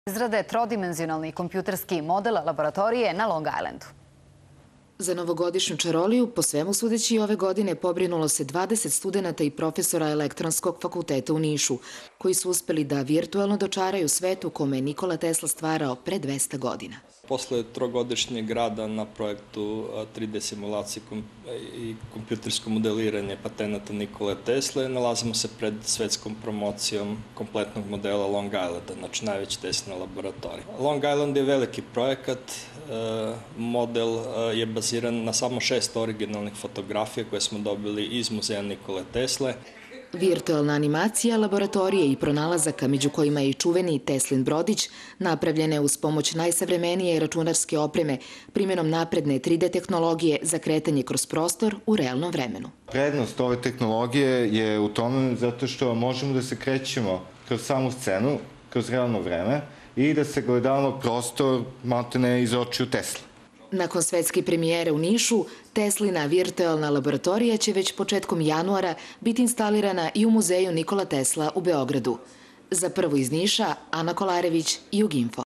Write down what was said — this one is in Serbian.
Izrade trodimenzionalni kompjuterski model laboratorije na Long Islandu. Za novogodišnju čaroliju, po svemu sudeći ove godine, pobrinulo se 20 studenta i profesora Elektronskog fakulteta u Nišu, koji su uspeli da virtualno dočaraju svet u kome je Nikola Tesla stvarao pre 200 godina. Posle trogodišnjeg rada na projektu 3D simulacije i kompjutersko modeliranje patenata Nikole Tesle, nalazimo se pred svetskom promocijom kompletnog modela Long Islanda, znači najveći Teslina laboratorija. Long Island je veliki projekat, model je baziran na samo 6 originalnih fotografija koje smo dobili iz muzeja Nikole Tesle. Virtualna animacija laboratorije i pronalazaka, među kojima je i čuveni Teslin brodić, napravljene uz pomoć najsavremenije računarske opreme, primjenom napredne 3D tehnologije za kretanje kroz prostor u realnom vremenu. Prednost ove tehnologije je u tome zato što možemo da se krećemo kroz samu scenu, kroz realno vreme i da se gledamo prostor maltene iz očiju Tesla. Nakon svetske premijere u Nišu, Teslina virtualna laboratorija će već početkom januara biti instalirana i u muzeju Nikola Tesla u Beogradu. Za prvo iz Niša, Ana Kolarević, Juginfo.